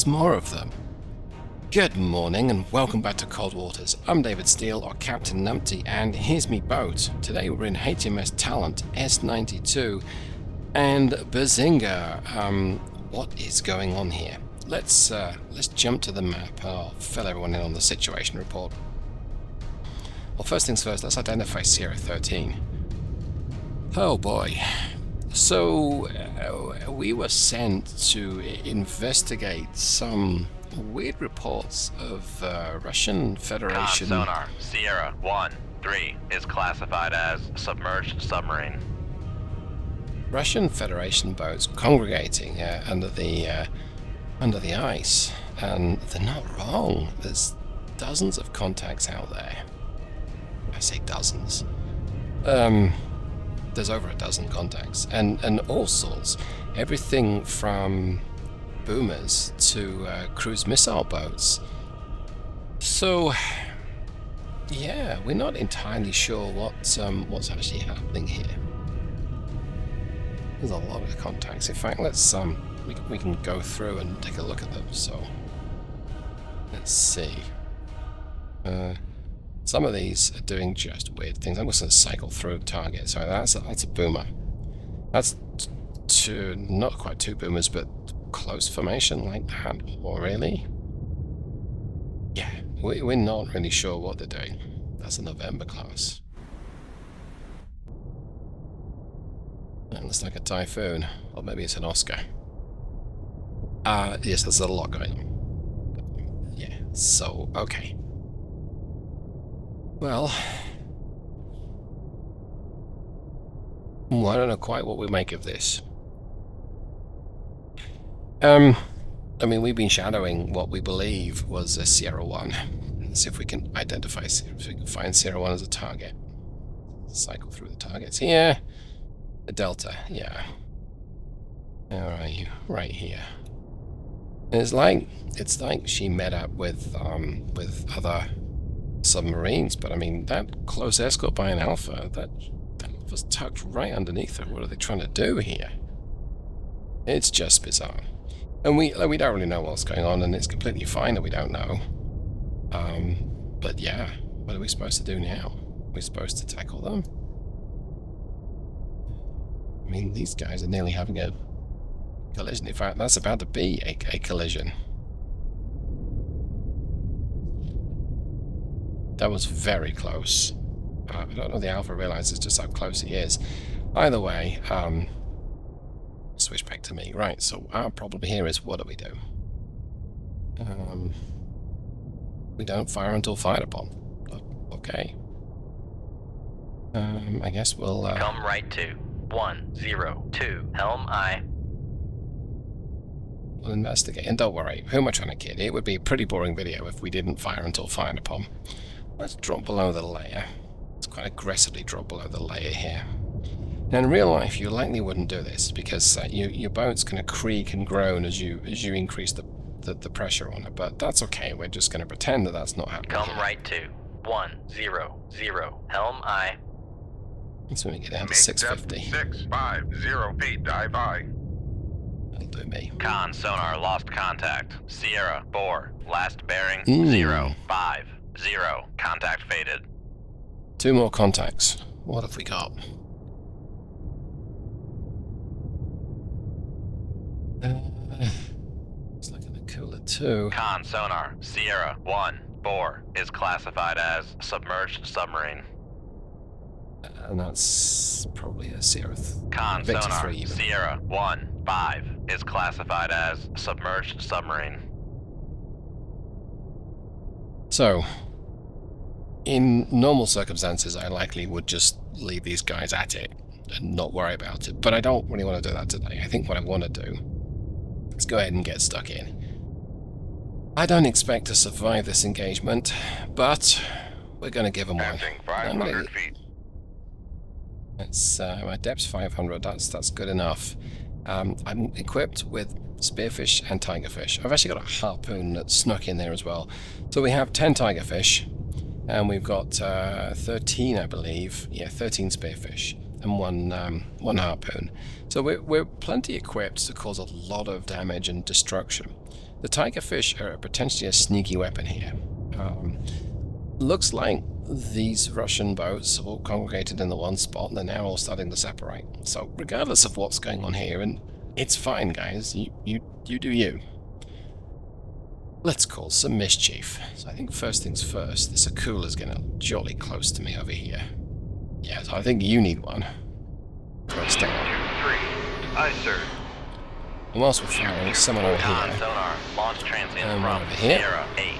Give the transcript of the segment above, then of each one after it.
there's more of them. Good morning and welcome back to Cold Waters. I'm David Steele, or Captain Numpty, and here's me boat. Today we're in HMS Talent, S92, and Bazinga. What is going on here? Let's jump to the map. I'll fill everyone in on the situation report. Well, first things first, let's identify Sierra 13. Oh boy. So, we were sent to investigate some weird reports of Russian Federation... Sonar, Sierra 1-3 is classified as submerged submarine. Russian Federation boats congregating under the ice, and they're not wrong. There's dozens of contacts out there. I say dozens. There's over a dozen contacts, and all sorts. Everything from boomers to cruise missile boats. So, yeah, we're not entirely sure what's actually happening here. There's a lot of contacts. In fact, let's we can go through and take a look at them. So, let's see. Some of these are doing just weird things. I'm just going to cycle through the target. So that's a boomer. That's not quite two boomers, but close formation like that. Or really? Yeah, we're not really sure what they're doing. That's a November class. That looks like a Typhoon. Or maybe it's an Oscar. Yes, there's a lot going on. Yeah, so, okay. Well, I don't know quite what we make of this. I mean, we've been shadowing what we believe was a Sierra 1. Let's see if we can identify, if we can find Sierra 1 as a target. Cycle through the targets here. The Delta, yeah. Where are you? Right here. And it's like she met up with other submarines, but I mean, that close escort by an Alpha, that was tucked right underneath her. What are they trying to do here? It's just bizarre. And we don't really know what's going on, and it's completely fine that we don't know. But yeah, what are we supposed to do now? Are we supposed to tackle them? I mean, these guys are nearly having a collision. In fact, that's about to be a collision. That was very close. I don't know if the Alpha realizes just how close he is. Either way, switch back to me. Right, so our problem here is, what do we do? We don't fire until fired upon. Okay. I guess we'll... Come right to 102 Helm I. We'll investigate. And don't worry, who am I trying to kid? It would be a pretty boring video if we didn't fire until fired upon. Let's drop below the layer. Let's quite aggressively drop below the layer here. Now, in real life, you likely wouldn't do this because your boat's going to creak and groan as you increase the pressure on it. But that's okay. We're just going to pretend that that's not happening. Come right to 100 Helm I. So we get down to 650. 650 feet. Dive by. That'll do me. Con sonar lost contact. Sierra 4 last bearing 050. Contact faded. 2 more contacts. What have we got? It's like an Akula 2. Con sonar Sierra 1-4 is classified as submerged submarine. And that's probably a Sierra Con Victor sonar 3 even. Sierra 1-5 is classified as submerged submarine. So, in normal circumstances, I likely would just leave these guys at it and not worry about it. But I don't really want to do that today. I think what I want to do is go ahead and get stuck in. I don't expect to survive this engagement, but we're going to give them one. 500 feet. It's my depth's 500. That's good enough. I'm equipped with spearfish and tigerfish. I've actually got a harpoon that snuck in there as well. So we have 10 tigerfish, and we've got 13, I believe. Yeah, 13 spearfish and one harpoon. So we're plenty equipped to cause a lot of damage and destruction. The tigerfish are potentially a sneaky weapon here. Looks like these Russian boats have all congregated in the one spot, and they're now all starting to separate. So regardless of what's going on here, and it's fine, guys, you do you. Let's cause some mischief. So I think first things first, this Akula's getting jolly close to me over here. Yeah, so I think you need one. Let's stay on. 2-3. Aye, sir. And whilst we're firing, someone over Con here. sonar, launch transient And from over here. Sierra 8.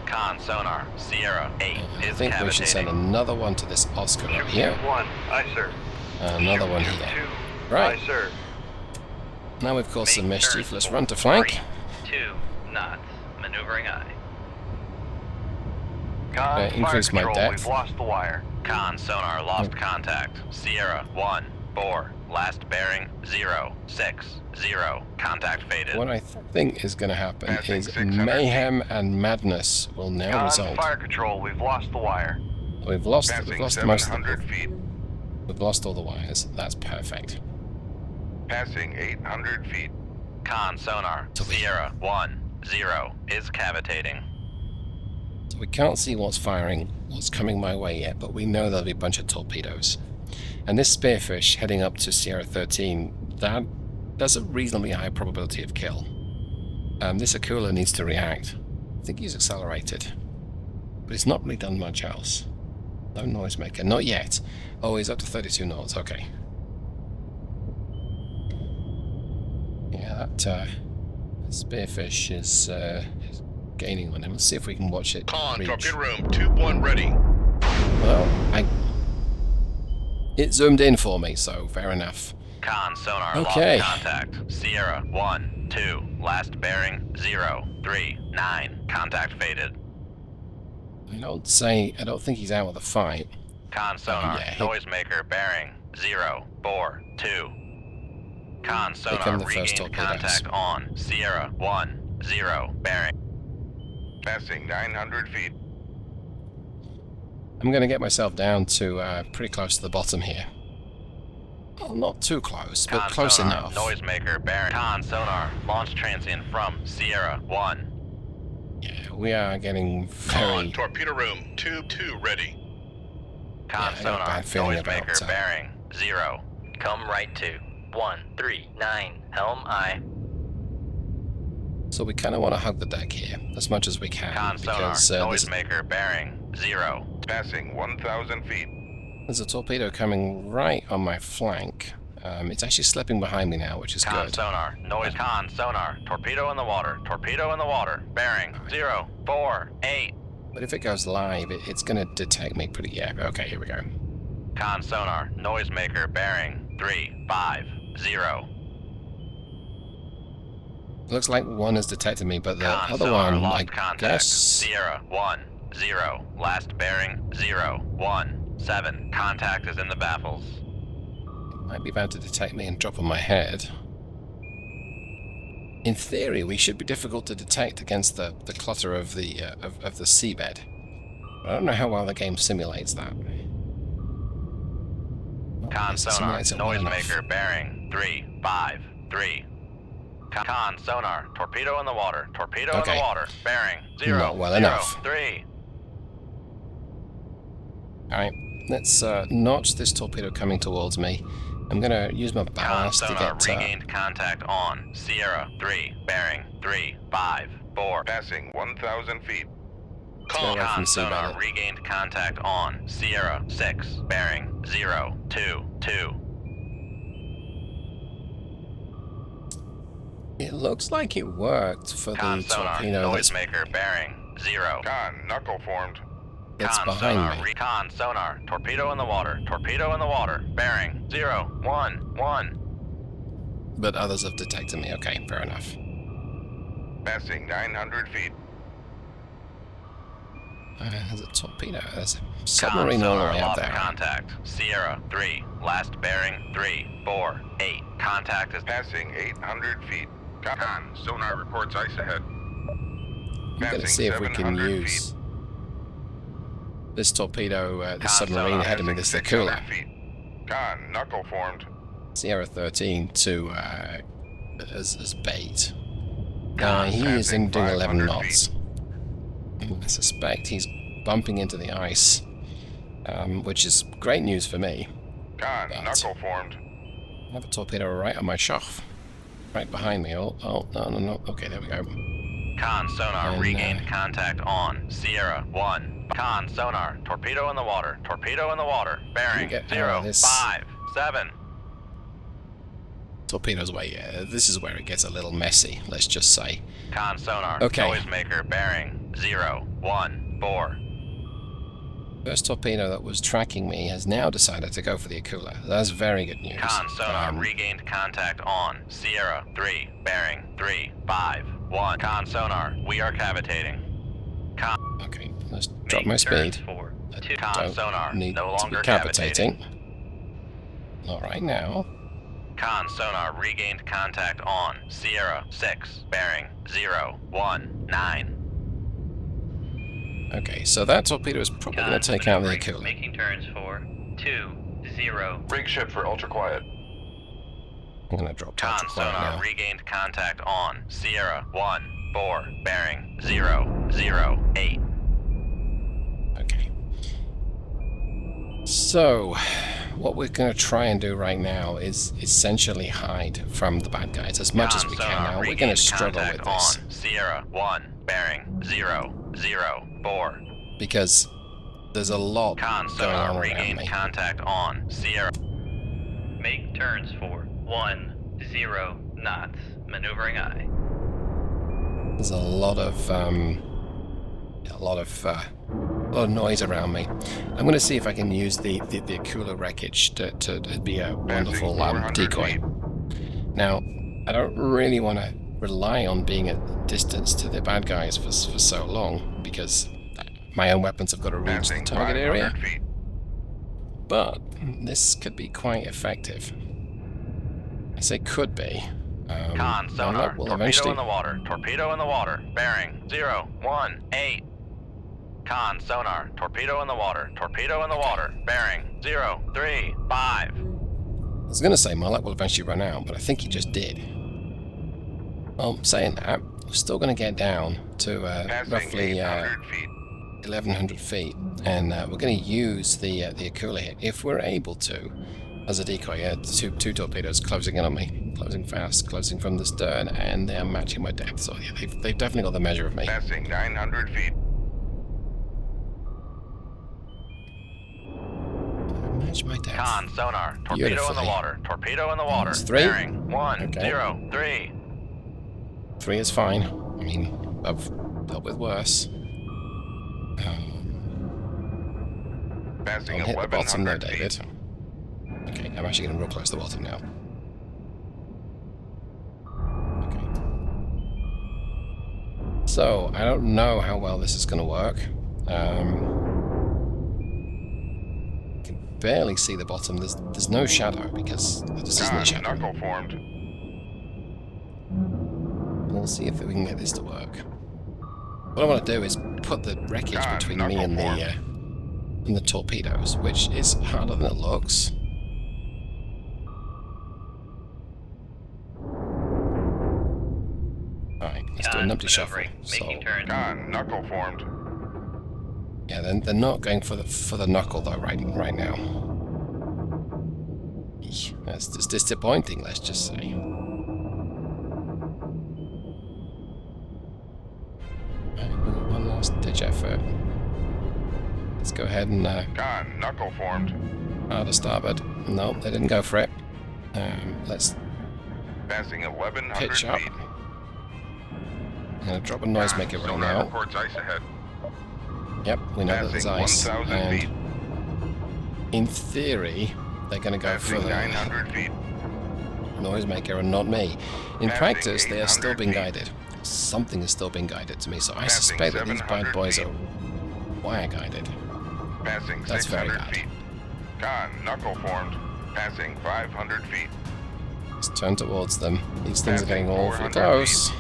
Con sonar, Sierra 8 I is think we should send cavitating. another one to this Oscar over here. 1. Aye, sir. And another one here. 2. Right. Aye, sir. Now we've caused some Make mischief. turn Let's for run to flank. 2 knots. Maneuvering aye. Increase my depth. We've lost the wire. Con sonar lost contact. Sierra 1 4. Last bearing 0 6 0. Contact faded. What I think is going to happen Passing is 600 mayhem and madness will now Con result. fire control. We've lost the wire. We've lost Passing most of the 700 feet. We've lost all the wires. That's perfect. Passing 800 feet. Con sonar So we- Sierra 1 0 is cavitating. So we can't see what's firing, what's coming my way yet, but we know there'll be a bunch of torpedoes. And this spearfish heading up to Sierra 13, that's a reasonably high probability of kill. This Akula needs to react. I think he's accelerated, but he's not really done much else. No noisemaker, not yet. Oh, he's up to 32 knots, okay. Yeah, that spearfish is gaining on him. Let's see if we can watch it Con, reach. torpedo room, tube 1 ready. Well, it zoomed in for me, so fair enough. Con sonar Okay. lost contact. Sierra 1 2. Last bearing 0 3 9. Contact faded. I don't think he's out of the fight. Con sonar yeah, noisemaker bearing 0 4 2. Con come sonar the first regained torpedoes. contact on Sierra 1 0 bearing. Passing 900 feet. I'm going to get myself down to pretty close to the bottom here. Well, not too close, but Con close sonar enough. noisemaker bearing. Con sonar launch transient from Sierra 1. Yeah, we are getting Con, very... torpedo room, tube 2 ready. Con Yeah, I got a sonar bad feeling about, noisemaker bearing 0. Come right to 139 helm aye. So we kind of want to hug the deck here, as much as we can, Con sonar because noisemaker bearing 0. Passing 1,000 feet. there's a torpedo coming right on my flank. It's actually slipping behind me now, which is Con good. sonar noise. Con sonar torpedo in the water. Torpedo in the water. Bearing 0 4 8. But if it goes live, it's going to detect me pretty... Yeah, okay, here we go. Con sonar noisemaker bearing 3 5 0. Looks like one has detected me, but the Con other sonar one, lost I contact. guess... Sierra 1 0. Last bearing 0 1 7. Contact is in the baffles. might be about to detect me and drop on my head. In theory, we should be difficult to detect against the clutter of the of the seabed. But I don't know how well the game simulates that. Con It sonar simulates it well enough. noisemaker bearing 3 5 3. Con sonar torpedo in the water. Torpedo in Okay. the water. Bearing 0 Not well 0 enough. 3. Alright, let's notch this torpedo coming towards me. I'm going to use my Con ballast to sonar get... regained contact on Sierra 3 bearing 3 5 4. Passing 1,000 feet. Go away from Con the seabed. sonar regained contact on Sierra 6 bearing 0 2 2. It looks like it worked for Con the sonar torpedo that's, noisemaker bearing 0. Con, knuckle formed. that's Con behind sonar, me. recon sonar, torpedo in the water, torpedo in the water, bearing 0 1 1. But others have detected me. Okay, fair enough. Passing 900 feet. There's a torpedo. There's a Con submarine all the sonar way out lost there. contact. Sierra 3, last bearing 3 4 8. Contact is Passing 800 feet. Con, sonar reports ice ahead. I'm going to Passing see if we can 700 use this torpedo, this Con submarine sonar ahead of me, Passing this 600 Akula, feet. Con, knuckle formed. Sierra 13 to as bait. He is Passing doing 11 500 knots. I suspect he's bumping into the ice, which is great news for me. Con, But- knuckle formed. I have a torpedo right on my shaft. Right behind me. Oh, no. Okay, there we go. Con sonar And, regained contact on Sierra 1. Con sonar, torpedo in the water, torpedo in the water, bearing get out 0, of this. 5, 7. Torpedo's way. This is where it gets a little messy, let's just say. Con sonar, Okay. noisemaker, bearing 0, 1, 4. First torpedo that was tracking me has now decided to go for the Akula. That's very good news. Con sonar regained contact on Sierra 3, bearing 3, 5, 1. Con sonar, we are cavitating. Okay, let's drop my speed. I Con sonar, don't need no to be longer cavitating. Not right now. Con sonar regained contact on Sierra 6, bearing 0, 1, 9. Okay, so that torpedo is probably going to take out the Akula. Making turns for 2, 0. Rig ship for ultra quiet. I'm going to drop to Con ultra quiet sonar now. regained contact on Sierra 1, 4, bearing 0, 0, 8. Okay. So, what we're going to try and do right now is essentially hide from the bad guys as much as we can now. We're going to struggle with this. On Sierra 1, bearing 0, 0, 4. Because there's a lot Con going sonar on around regained me. contact on Sierra. Make turns for 1, 0 knots. Maneuvering aye. There's a lot of noise around me. I'm going to see if I can use the Akula wreckage to be a wonderful 400 decoy. feet. Now, I don't really want to rely on being at distance to the bad guys for so long, because my own weapons have got to reach the Passing target area. 500 feet. But this could be quite effective. I say could be. Con and sonar, that will torpedo eventually. in the water, torpedo in the water, bearing 0, 1, 8. Con sonar, torpedo in the water, torpedo in the water, bearing 0, 3, 5. I was going to say my luck will eventually run out, but I think he just did. Well, saying that, we're still going to get down to Passing roughly 800 feet. 1,100 feet, and we're going to use the Akula hit if we're able to as a decoy. Two torpedoes closing in on me, closing fast, closing from the stern, and they're matching my depth. So yeah, they've definitely got the measure of me. Passing 900 feet. Match my depth. Con sonar, torpedo in the Beautifully. water, torpedo in the water, It's 3. bearing 1, Okay. 0, 3. 3 is fine. I mean, I've dealt with worse. Passing Don't hit the bottom there, 1100 David. feet. Okay, I'm actually getting real close to the bottom now. Okay. So, I don't know how well this is going to work. I can barely see the bottom. There's no shadow because there just isn't a Con, shadow. knuckle formed. We'll see if we can get this to work. What I want to do is put the wreckage God, between me knuckle and the torpedoes, which is harder than it looks. Alright, let's do a numpty shuffle. So, Making turns. Con, knuckle formed. yeah, they're not going for the knuckle though right now. Eesh, that's just disappointing, let's just say. Alright, we've got one last ditch effort. Let's go ahead and Con, knuckle formed. to starboard. No, they didn't go for it. Let's Passing 1100 pitch up. feet. I'm going to drop a noisemaker right Sonar now. reports ice ahead. Yep, we know that there's Passing ice. 1000 feet. And in theory, they're going to go for Passing the 900 feet. noisemaker and not me. In Passing practice, they are still 800 being feet. guided. Something is still being guided to me, so I Passing suspect that these 700 bad boys feet. are wire guided. Passing That's very 600 bad. feet. Con, knuckle formed. Passing 500 feet. Let's turn towards them. These things are getting Passing awfully 400 close.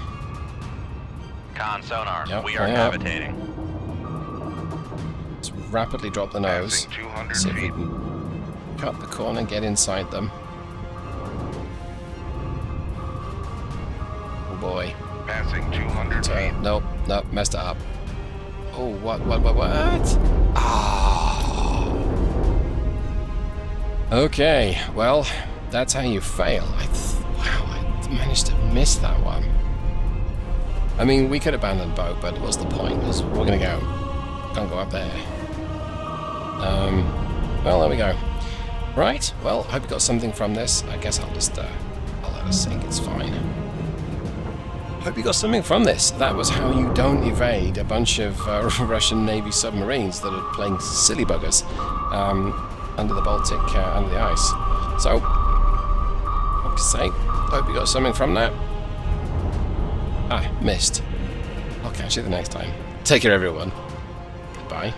Con sonar, Yep, we are they are. cavitating. Let's rapidly drop the nose. Passing 200 See if we feet. can cut the corner and get inside them. Oh boy. Passing 200 feet. Nope, messed it up. Oh, what? Ah. Okay, well, that's how you fail. Wow, I managed to miss that one. I mean, we could abandon the boat, but what's the point? Because we're gonna go. Can't go up there. Well, there we go. Right, well, hope you got something from this. I guess I'll just, I'll let us sink, it's fine. Hope you got something from this. That was how you don't evade a bunch of Russian Navy submarines that are playing silly buggers under the Baltic, under the ice. So, what to say? Hope you got something from that. Ah, missed. I'll catch you the next time. Take care, everyone. Goodbye.